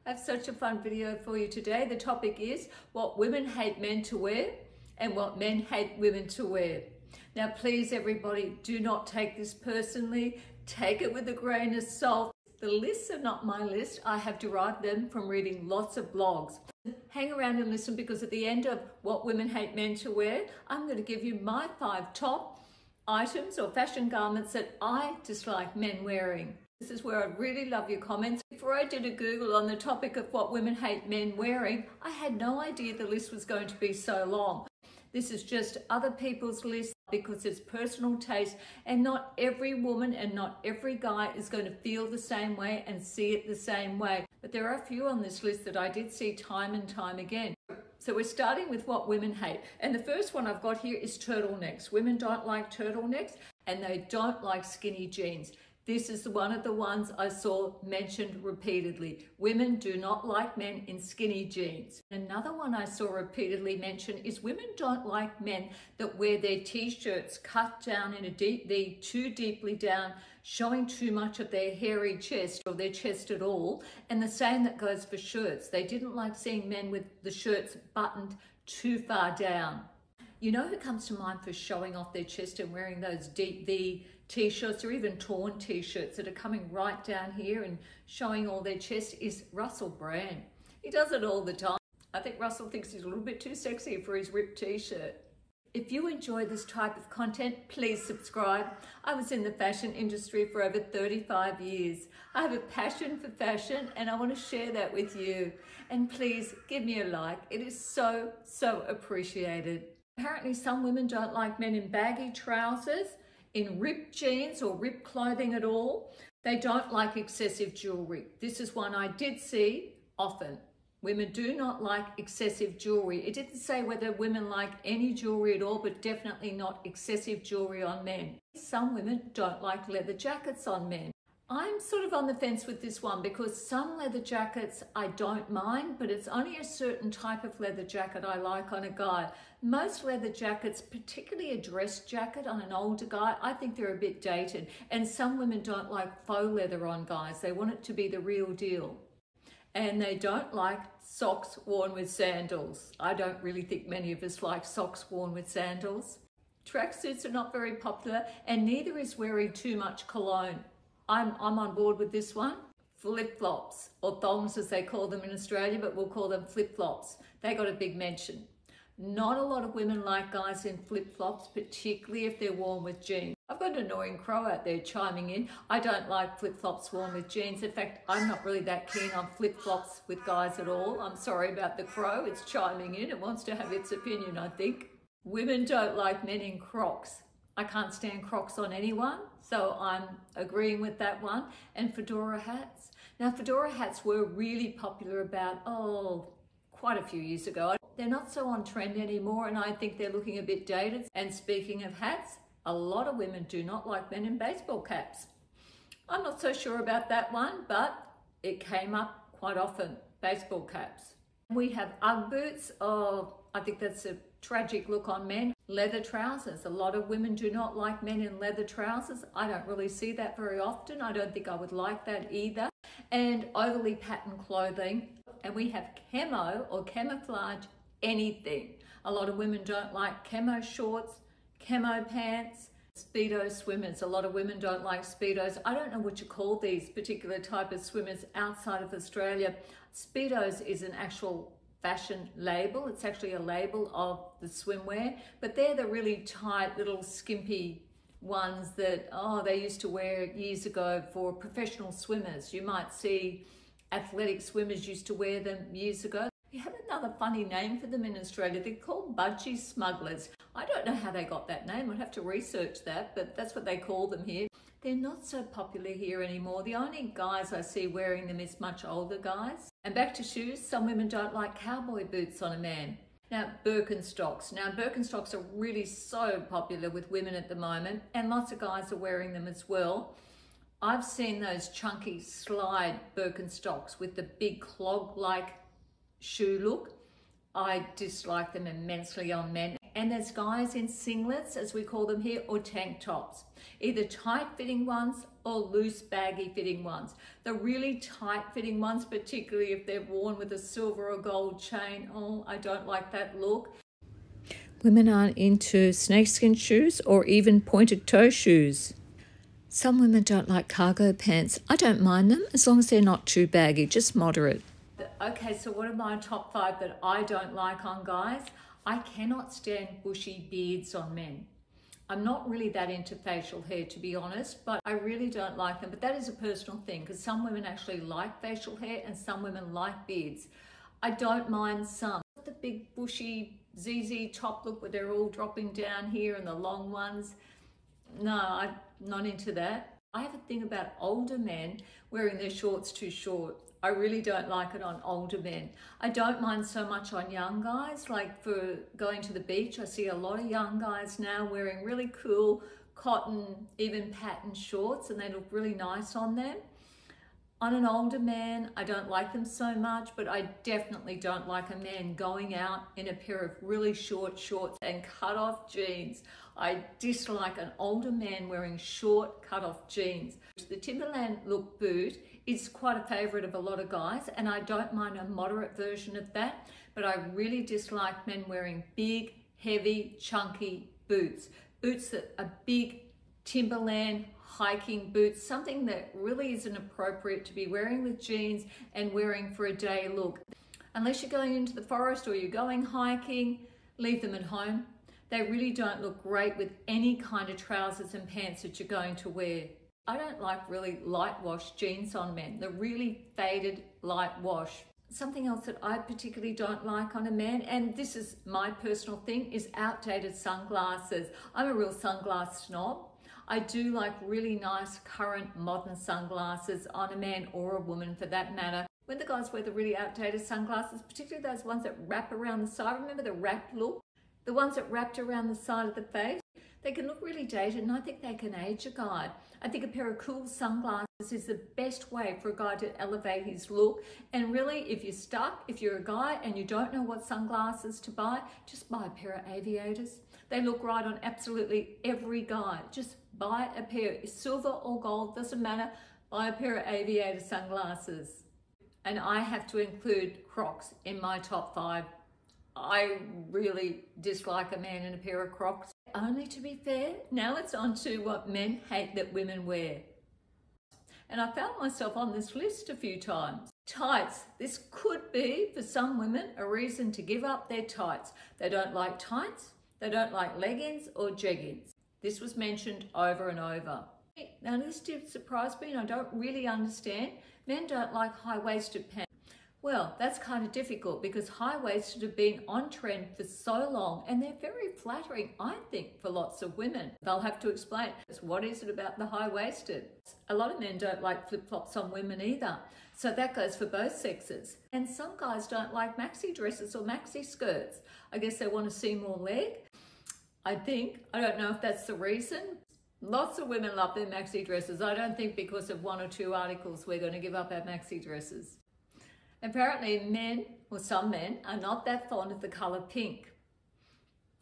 I have such a fun video for you today. The topic is what women hate men to wear and what men hate women to wear. Now, please, everybody, do not take this personally. Take it with a grain of salt. The lists are not my list. I have derived them from reading lots of blogs. Hang around and listen, because at the end of what women hate men to wear, I'm going to give you my 5 top items or fashion garments that I dislike men wearing. This is where I'd really love your comments. Before I did a Google on the topic of what women hate men wearing, I had no idea the list was going to be so long. This is just other people's lists because it's personal taste, and not every woman and not every guy is going to feel the same way and see it the same way. But there are a few on this list that I did see time and time again. So we're starting with what women hate. And the first one I've got here is turtlenecks. Women don't like turtlenecks and they don't like skinny jeans. This is one of the ones I saw mentioned repeatedly. Women do not like men in skinny jeans. Another one I saw repeatedly mentioned is women don't like men that wear their t-shirts cut down in a deep V, too deeply down, showing too much of their hairy chest or their chest at all. And the same that goes for shirts. They didn't like seeing men with the shirts buttoned too far down. You know who comes to mind for showing off their chest and wearing those deep V t-shirts or even torn t-shirts that are coming right down here and showing all their chest is Russell Brand. He does it all the time. I think Russell thinks he's a little bit too sexy for his ripped t-shirt. If you enjoy this type of content, please subscribe. I was in the fashion industry for over 35 years. I have a passion for fashion and I want to share that with you. And please give me a like. It is so, so appreciated. Apparently some women don't like men in baggy trousers, in ripped jeans or ripped clothing at all. They don't like excessive jewelry. This is one I did see often. Women do not like excessive jewelry. It didn't say whether women like any jewelry at all, but definitely not excessive jewelry on men. Some women don't like leather jackets on men. I'm sort of on the fence with this one because some leather jackets I don't mind, but it's only a certain type of leather jacket I like on a guy. Most leather jackets, particularly a dress jacket on an older guy, I think they're a bit dated. And some women don't like faux leather on guys. They want it to be the real deal. And they don't like socks worn with sandals. I don't really think many of us like socks worn with sandals. Tracksuits are not very popular, and neither is wearing too much cologne. I'm on board with this one. Flip-flops, or thongs as they call them in Australia, but we'll call them flip-flops. They got a big mention. Not a lot of women like guys in flip-flops, particularly if they're worn with jeans. I've got an annoying crow out there chiming in. I don't like flip-flops worn with jeans. In fact, I'm not really that keen on flip-flops with guys at all. I'm sorry about the crow. It's chiming in. It wants to have its opinion, I think. Women don't like men in Crocs. I can't stand Crocs on anyone, so I'm agreeing with that one. And fedora hats. Now, fedora hats were really popular about, quite a few years ago. They're not so on trend anymore, and I think they're looking a bit dated. And speaking of hats, a lot of women do not like men in baseball caps. I'm not so sure about that one, but it came up quite often, baseball caps. We have Ugg boots. I think that's a tragic look on men. Leather trousers. A lot of women do not like men in leather trousers. I don't really see that very often. I don't think I would like that either. And overly patterned clothing. And we have camo or camouflage anything. A lot of women don't like camo shorts, camo pants, Speedo swimmers. A lot of women don't like Speedos. I don't know what you call these particular type of swimmers outside of Australia. Speedos is an actual fashion label. It's actually a label of the swimwear, but they're the really tight little skimpy ones that they used to wear years ago for professional swimmers. You might see athletic swimmers used to wear them years ago. We have another funny name for them in Australia. They're called budgie smugglers. I don't know how they got that name. I'd have to research that, but that's what they call them here. They're not so popular here anymore. The only guys I see wearing them is much older guys. And back to shoes, some women don't like cowboy boots on a man. Now, Birkenstocks. Now, Birkenstocks are really so popular with women at the moment, and lots of guys are wearing them as well. I've seen those chunky slide Birkenstocks with the big clog-like shoe look. I dislike them immensely on men. And there's guys in singlets, as we call them here, or tank tops. Either tight fitting ones or loose baggy fitting ones. The really tight fitting ones, particularly if they're worn with a silver or gold chain, oh, I don't like that look. Women aren't into snakeskin shoes or even pointed toe shoes. Some women don't like cargo pants. I don't mind them as long as they're not too baggy, just moderate. Okay, so what are my top 5 that I don't like on guys? I cannot stand bushy beards on men. I'm not really that into facial hair, to be honest, but I really don't like them. But that is a personal thing, because some women actually like facial hair and some women like beards. I don't mind some. The big bushy ZZ top look where they're all dropping down here and the long ones. No, I'm not into that. I have a thing about older men wearing their shorts too short. I really don't like it on older men. I don't mind so much on young guys, like for going to the beach. I see a lot of young guys now wearing really cool cotton, even pattern shorts, and they look really nice on them. On an older man, I don't like them so much, but I definitely don't like a man going out in a pair of really short shorts and cut-off jeans. I dislike an older man wearing short cut-off jeans. The Timberland look boot is quite a favourite of a lot of guys, and I don't mind a moderate version of that, but I really dislike men wearing big, heavy, chunky boots. Boots that are big, Timberland, hiking boots, something that really isn't appropriate to be wearing with jeans and wearing for a day look. Unless you're going into the forest or you're going hiking, leave them at home. They really don't look great with any kind of trousers and pants that you're going to wear. I don't like really light wash jeans on men, the really faded light wash. Something else that I particularly don't like on a man, and this is my personal thing, is outdated sunglasses. I'm a real sunglass snob. I do like really nice current modern sunglasses on a man or a woman for that matter. When the guys wear the really outdated sunglasses, particularly those ones that wrap around the side, remember the wrap look? The ones that wrapped around the side of the face, they can look really dated, and I think they can age a guy. I think a pair of cool sunglasses is the best way for a guy to elevate his look. And really, if you're stuck, if you're a guy and you don't know what sunglasses to buy, just buy a pair of aviators. They look right on absolutely every guy. Just buy a pair, silver or gold, doesn't matter. Buy a pair of aviator sunglasses. And I have to include Crocs in my top 5. I really dislike a man in a pair of Crocs. Only to be fair, now it's on to what men hate that women wear. And I found myself on this list a few times. Tights. This could be, for some women, a reason to give up their tights. They don't like tights, they don't like leggings or jeggings. This was mentioned over and over. Now this did surprise me, and I don't really understand. Men don't like high-waisted pants. Well, that's kind of difficult because high-waisted have been on trend for so long, and they're very flattering, I think, for lots of women. They'll have to explain, what is it about the high-waisted? A lot of men don't like flip-flops on women either, so that goes for both sexes. And some guys don't like maxi dresses or maxi skirts. I guess they want to see more leg, I think. I don't know if that's the reason. Lots of women love their maxi dresses. I don't think because of 1 or 2 articles we're going to give up our maxi dresses. Apparently men, or some men, are not that fond of the colour pink.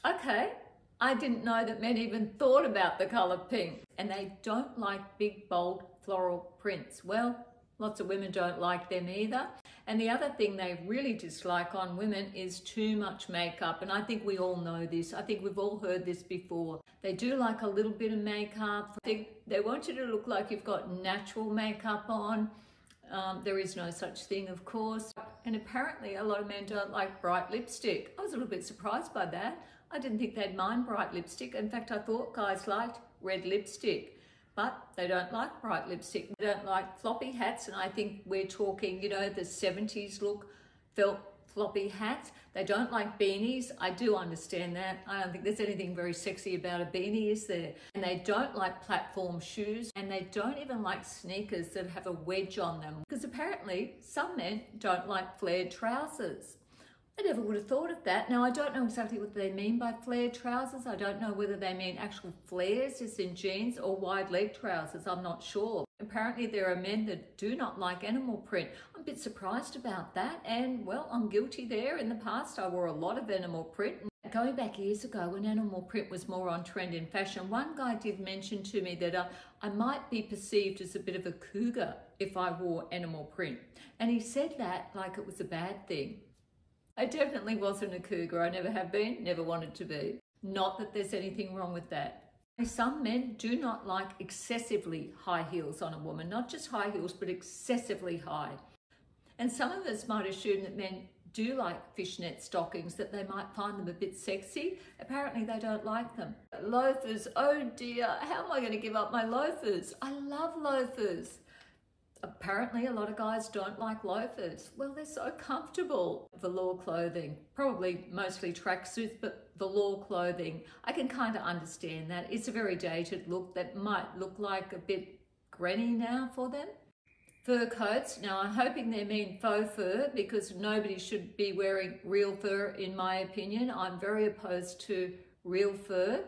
Okay, I didn't know that men even thought about the colour pink. And they don't like big, bold, floral prints. Well, lots of women don't like them either. And the other thing they really dislike on women is too much makeup. And I think we all know this. I think we've all heard this before. They do like a little bit of makeup. They want you to look like you've got natural makeup on. There is no such thing, of course. And apparently a lot of men don't like bright lipstick. I was a little bit surprised by that. I didn't think they'd mind bright lipstick. In fact, I thought guys liked red lipstick, but they don't like bright lipstick. They don't like floppy hats, and I think we're talking, you know, the 70s look, felt floppy hats. They don't like beanies. I do understand that. I don't think there's anything very sexy about a beanie, is there? And they don't like platform shoes, and they don't even like sneakers that have a wedge on them, because apparently some men don't like flared trousers. I never would have thought of that. Now, I don't know exactly what they mean by flared trousers. I don't know whether they mean actual flares, just in jeans, or wide leg trousers. I'm not sure. Apparently there are men that do not like animal print. I'm a bit surprised about that, and well, I'm guilty there. In the past I wore a lot of animal print. Going back years ago when animal print was more on trend in fashion, one guy did mention to me that I might be perceived as a bit of a cougar if I wore animal print. And he said that like it was a bad thing. I definitely wasn't a cougar. I never have been, never wanted to be. Not that there's anything wrong with that. Some men do not like excessively high heels on a woman, not just high heels, but excessively high. And some of us might assume that men do like fishnet stockings, that they might find them a bit sexy. Apparently they don't like them. Loafers, oh dear, how am I going to give up my loafers? I love loafers. Apparently a lot of guys don't like loafers. Well, they're so comfortable. Velour clothing, probably mostly tracksuits, but velour clothing, I can kind of understand that. It's a very dated look that might look like a bit granny now for them. Fur coats, now I'm hoping they mean faux fur because nobody should be wearing real fur in my opinion. I'm very opposed to real fur.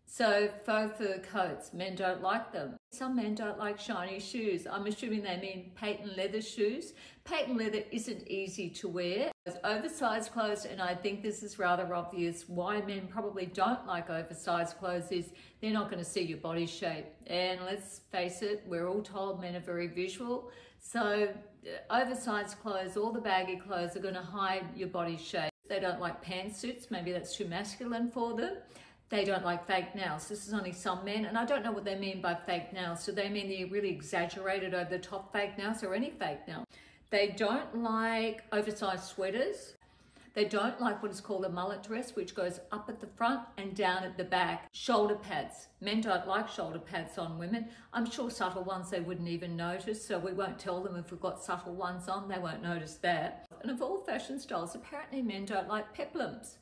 So faux fur coats, men don't like them. Some men don't like shiny shoes. I'm assuming they mean patent leather shoes. Patent leather isn't easy to wear. It's oversized clothes, and I think this is rather obvious why men probably don't like oversized clothes is they're not going to see your body shape. And let's face it, we're all told men are very visual. So oversized clothes, all the baggy clothes are going to hide your body shape. They don't like pantsuits. Maybe that's too masculine for them. They don't like fake nails. This is only some men, and I don't know what they mean by fake nails. Do they mean the really exaggerated over the top fake nails or any fake nail? They don't like oversized sweaters. They don't like what is called a mullet dress, which goes up at the front and down at the back. Shoulder pads. Men don't like shoulder pads on women. I'm sure subtle ones they wouldn't even notice, so we won't tell them if we've got subtle ones on, they won't notice that. And of all fashion styles, apparently men don't like peplums.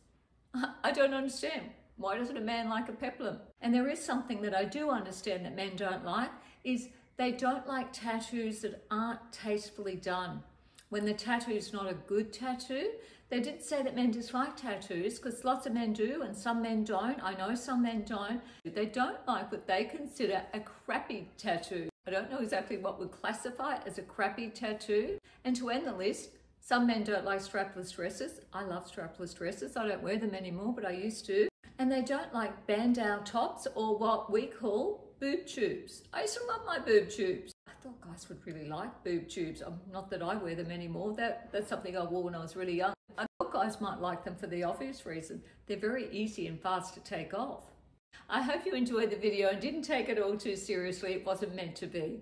I don't understand. Why doesn't a man like a peplum? And there is something that I do understand that men don't like, is they don't like tattoos that aren't tastefully done. When the tattoo's not a good tattoo, they did say that men dislike tattoos because lots of men do and some men don't. I know some men don't. They don't like what they consider a crappy tattoo. I don't know exactly what would classify as a crappy tattoo. And to end the list, some men don't like strapless dresses. I love strapless dresses. I don't wear them anymore, but I used to. And they don't like bandeau tops or what we call boob tubes. I used to love my boob tubes. I thought guys would really like boob tubes. Not that I wear them anymore. That's something I wore when I was really young. I thought guys might like them for the obvious reason. They're very easy and fast to take off. I hope you enjoyed the video and didn't take it all too seriously. It wasn't meant to be.